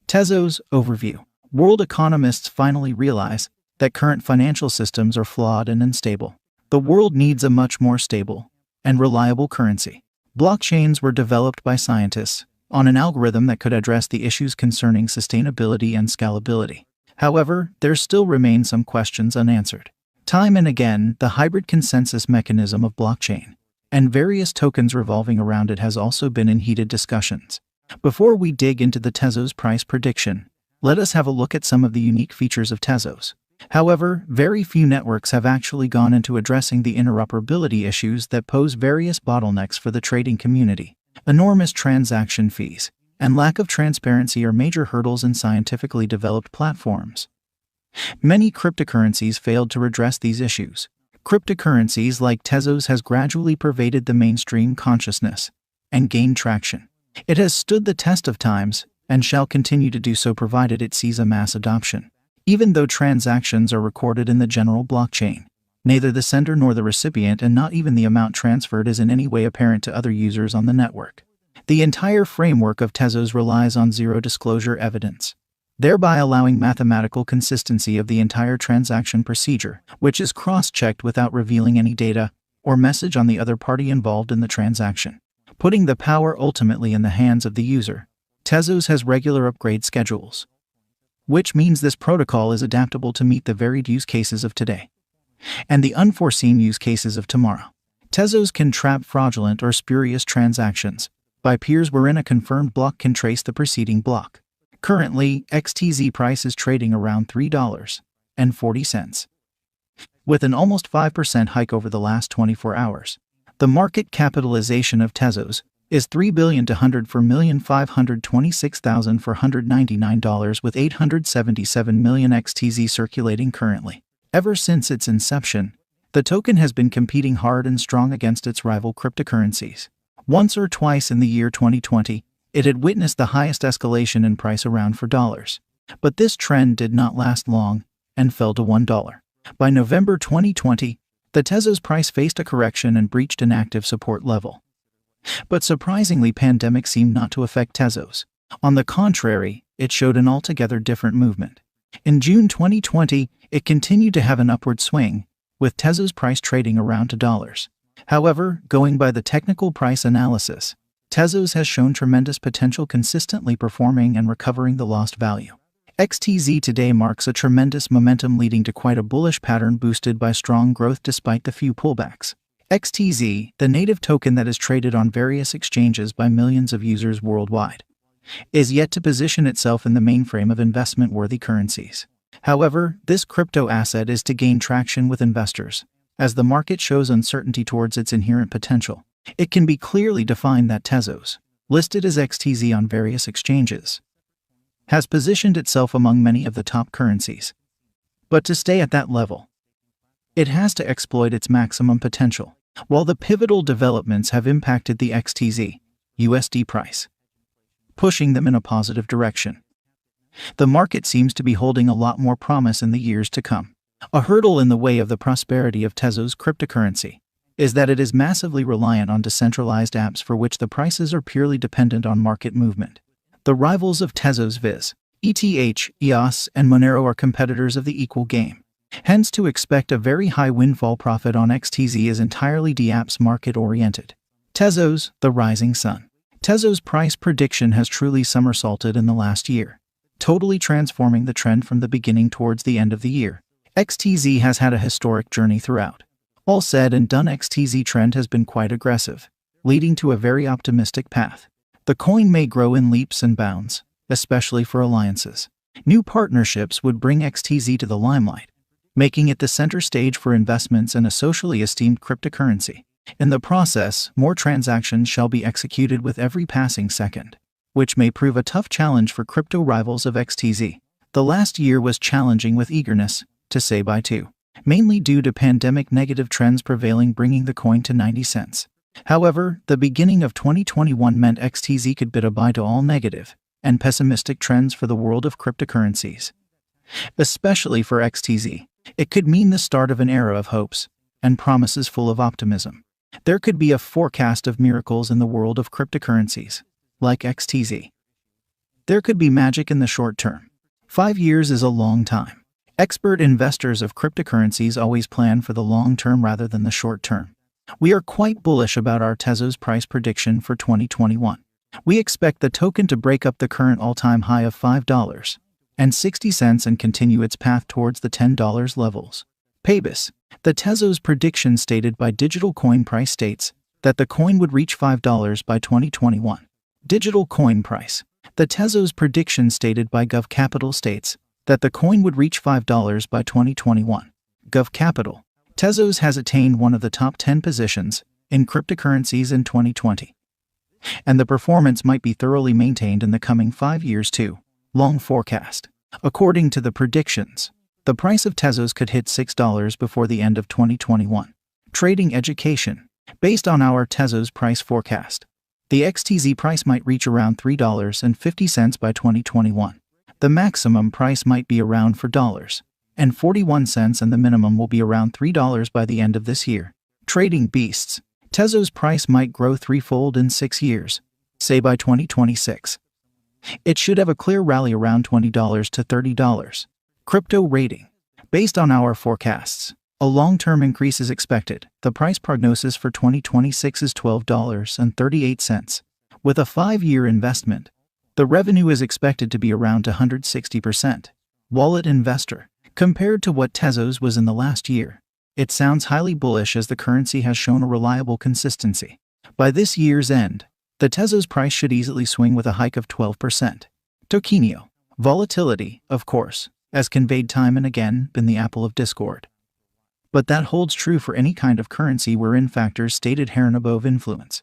Tezos Overview. World economists finally realize that current financial systems are flawed and unstable. The world needs a much more stable and reliable currency. Blockchains were developed by scientists on an algorithm that could address the issues concerning sustainability and scalability. However, there still remain some questions unanswered. Time and again, the hybrid consensus mechanism of blockchain and various tokens revolving around it has also been in heated discussions. Before we dig into the Tezos price prediction, let us have a look at some of the unique features of Tezos. However, very few networks have actually gone into addressing the interoperability issues that pose various bottlenecks for the trading community. Enormous transaction fees and lack of transparency are major hurdles in scientifically developed platforms. Many cryptocurrencies failed to address these issues. Cryptocurrencies like Tezos has gradually pervaded the mainstream consciousness and gained traction. It has stood the test of times and shall continue to do so provided it sees a mass adoption. Even though transactions are recorded in the general blockchain, neither the sender nor the recipient and not even the amount transferred is in any way apparent to other users on the network. The entire framework of Tezos relies on zero-disclosure evidence, thereby allowing mathematical consistency of the entire transaction procedure, which is cross-checked without revealing any data or message on the other party involved in the transaction, putting the power ultimately in the hands of the user. Tezos has regular upgrade schedules, which means this protocol is adaptable to meet the varied use cases of today and the unforeseen use cases of tomorrow. Tezos can trap fraudulent or spurious transactions by peers wherein a confirmed block can trace the preceding block. Currently, XTZ price is trading around $3.40, with an almost 5% hike over the last 24 hours. The market capitalization of Tezos is $3,204,526,499 with 877 million XTZ circulating currently. Ever since its inception, the token has been competing hard and strong against its rival cryptocurrencies. Once or twice in the year 2020, it had witnessed the highest escalation in price around $4. But this trend did not last long and fell to $1. By November 2020, the Tezos price faced a correction and breached an active support level. But surprisingly, pandemic seemed not to affect Tezos. On the contrary, it showed an altogether different movement. In June 2020, it continued to have an upward swing, with Tezos price trading around $2. However, going by the technical price analysis, Tezos has shown tremendous potential, consistently performing and recovering the lost value. XTZ today marks a tremendous momentum leading to quite a bullish pattern boosted by strong growth despite the few pullbacks. XTZ, the native token that is traded on various exchanges by millions of users worldwide, is yet to position itself in the mainframe of investment-worthy currencies. However, this crypto asset is to gain traction with investors, as the market shows uncertainty towards its inherent potential. It can be clearly defined that Tezos, listed as XTZ on various exchanges, has positioned itself among many of the top currencies. But to stay at that level, it has to exploit its maximum potential. While the pivotal developments have impacted the XTZ USD price, pushing them in a positive direction, the market seems to be holding a lot more promise in the years to come. A hurdle in the way of the prosperity of Tezos cryptocurrency is that it is massively reliant on decentralized apps for which the prices are purely dependent on market movement. The rivals of Tezos viz. ETH, EOS, and Monero are competitors of the equal game. Hence, to expect a very high windfall profit on XTZ is entirely DApps market-oriented. Tezos, the rising sun. Tezos price prediction has truly somersaulted in the last year, totally transforming the trend from the beginning towards the end of the year. XTZ has had a historic journey throughout. All said and done, XTZ trend has been quite aggressive, leading to a very optimistic path. The coin may grow in leaps and bounds, especially for alliances. New partnerships would bring XTZ to the limelight, making it the center stage for investments and a socially esteemed cryptocurrency. In the process, more transactions shall be executed with every passing second, which may prove a tough challenge for crypto rivals of XTZ. The last year was challenging with eagerness, to say bye to, mainly due to pandemic negative trends prevailing, bringing the coin to 90 cents. However, the beginning of 2021 meant XTZ could bid a bye to all negative and pessimistic trends for the world of cryptocurrencies. Especially for XTZ, it could mean the start of an era of hopes and promises full of optimism. There could be a forecast of miracles in the world of cryptocurrencies, like XTZ. There could be magic in the short term. 5 years is a long time. Expert investors of cryptocurrencies always plan for the long term rather than the short term. We are quite bullish about our Tezos price prediction for 2021. We expect the token to break up the current all-time high of $5.60 and continue its path towards the $10 levels. Pabis. The Tezos prediction stated by Digital Coin Price states that the coin would reach $5 by 2021. Digital Coin Price. The Tezos prediction stated by Gov Capital states that the coin would reach $5 by 2021. Gov Capital. Tezos has attained one of the top 10 positions in cryptocurrencies in 2020. And the performance might be thoroughly maintained in the coming 5 years too. Long forecast. According to the predictions, the price of Tezos could hit $6 before the end of 2021. Trading education. Based on our Tezos price forecast, the XTZ price might reach around $3.50 by 2021. The maximum price might be around $4.41 and the minimum will be around $3 by the end of this year. Trading beasts. Tezos price might grow threefold in 6 years, say by 2026. It should have a clear rally around $20 to $30. Crypto rating. Based on our forecasts, a long-term increase is expected. The price prognosis for 2026 is $12.38. With a 5-year investment, the revenue is expected to be around 160%. Wallet investor. Compared to what Tezos was in the last year, it sounds highly bullish as the currency has shown a reliable consistency. By this year's end, the Tezos price should easily swing with a hike of 12%. Tokenio. Volatility, of course, as conveyed time and again, been the apple of discord. But that holds true for any kind of currency wherein factors stated herein above influence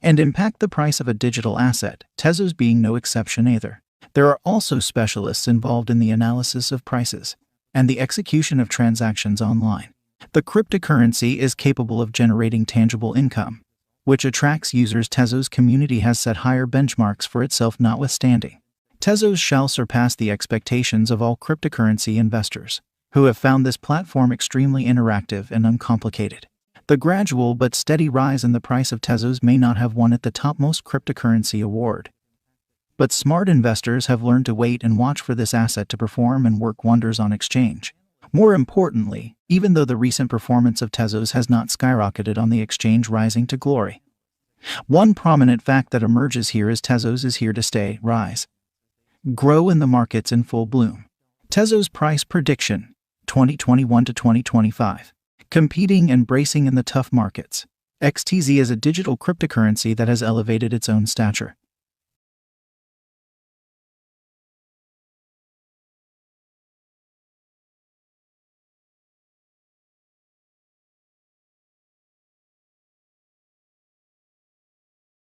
and impact the price of a digital asset, Tezos being no exception either. There are also specialists involved in the analysis of prices and the execution of transactions online. The cryptocurrency is capable of generating tangible income, which attracts users. Tezos community has set higher benchmarks for itself notwithstanding. Tezos shall surpass the expectations of all cryptocurrency investors, who have found this platform extremely interactive and uncomplicated. The gradual but steady rise in the price of Tezos may not have won it the topmost cryptocurrency award, but smart investors have learned to wait and watch for this asset to perform and work wonders on exchange. More importantly, even though the recent performance of Tezos has not skyrocketed on the exchange rising to glory, one prominent fact that emerges here is Tezos is here to stay, rise, grow in the markets in full bloom. Tezos price prediction, 2021 to 2025. Competing and bracing in the tough markets. XTZ is a digital cryptocurrency that has elevated its own stature.